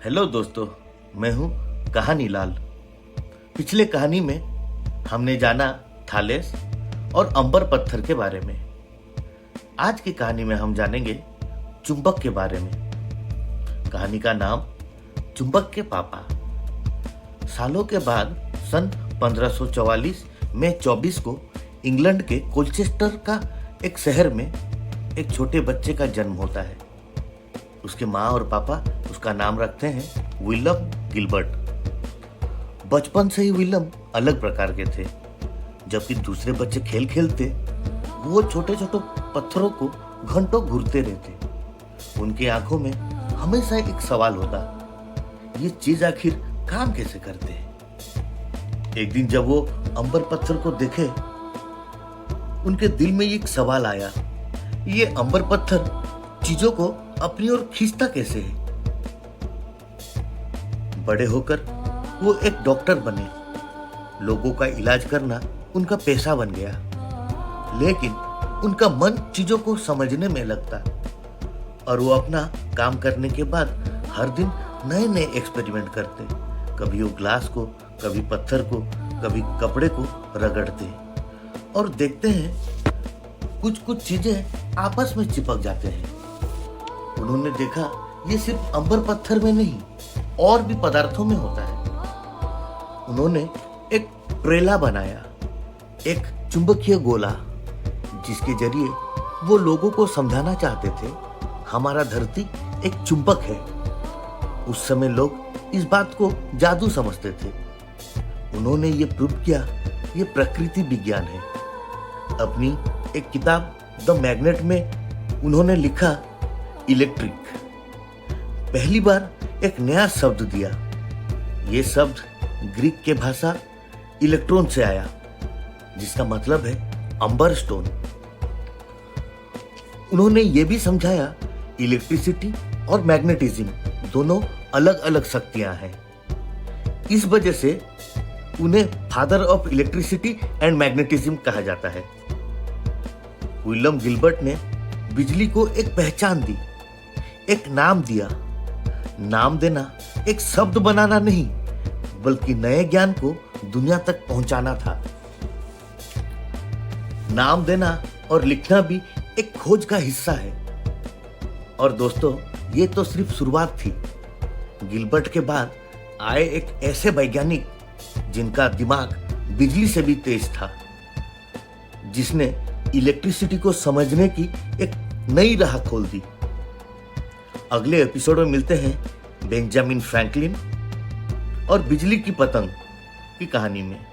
Hello दोस्तों, मैं हूं कहानी लाल। पिछले कहानी में हमने जाना थालेस और अंबर पत्थर के बारे में। आज की कहानी में हम जानेंगे चुंबक के बारे में। कहानी का नाम चुंबक के पापा। सालों के बाद सन 1544 मई 24 को इंग्लैंड के कोलचेस्टर का एक शहर में एक छोटे बच्चे का जन्म होता है। उसके माँ और पापा उसका नाम रखते हैं विलियम गिलबर्ट। बचपन से ही विलियम अलग प्रकार के थे। जबकि दूसरे बच्चे खेल खेलते, वो छोटे छोटे पत्थरों को घंटों घूरते रहते। उनकी आंखों में हमेशा एक सवाल होता, ये चीज आखिर काम कैसे करते हैं। एक दिन जब वो अंबर पत्थर को देखे, उनके दिल में एक सवाल आया, ये अंबर पत्थर चीजों को अपनी ओर खींचता कैसे है। बड़े होकर वो एक डॉक्टर बने। लोगों का इलाज करना उनका पेशा बन गया। लेकिन उनका मन चीजों को समझने में लगता और वो अपना काम करने के बाद हर दिन नए नए एक्सपेरिमेंट करते। कभी वो ग्लास को, कभी पत्थर को, कभी कपड़े को रगड़ते और देखते हैं कुछ कुछ चीजें आपस में चिपक जाते हैं। उन्होंने देखा ये सिर्फ अंबर पत्थर में नहीं, और भी पदार्थों में होता है। उन्होंने एक प्रेला बनाया, एक चुंबकीय गोला, जिसके जरिए वो लोगों को समझाना चाहते थे हमारा धरती एक चुंबक है। उस समय लोग इस बात को जादू समझते थे। उन्होंने ये प्रूव किया ये प्रकृति विज्ञान है। अपनी एक किताब द मैग्नेट में उन्होंने लिखा इलेक्ट्रिक। पहली बार एक नया शब्द दिया। ये शब्द ग्रीक के भाषा इलेक्ट्रॉन से आया, जिसका मतलब है अंबर स्टोन। उन्होंने ये भी समझाया इलेक्ट्रिसिटी और मैग्नेटिज्म दोनों अलग अलग शक्तियां हैं। इस वजह से उन्हें father of electricity and magnetism कहा जाता है। विलियम गिलबर्ट ने बिजली को एक पहचान दी, एक नाम दिया। नाम देना एक शब्द बनाना नहीं, बल्कि नए ज्ञान को दुनिया तक पहुंचाना था। नाम देना और लिखना भी एक खोज का हिस्सा है। और दोस्तों, ये तो सिर्फ शुरुआत थी। गिलबर्ट के बाद आए एक ऐसे वैज्ञानिक जिनका दिमाग बिजली से भी तेज था, जिसने इलेक्ट्रिसिटी को समझने की एक नई राह खोल दी। अगले एपिसोड में मिलते हैं बेंजामिन फ्रैंकलिन और बिजली की पतंग की कहानी में।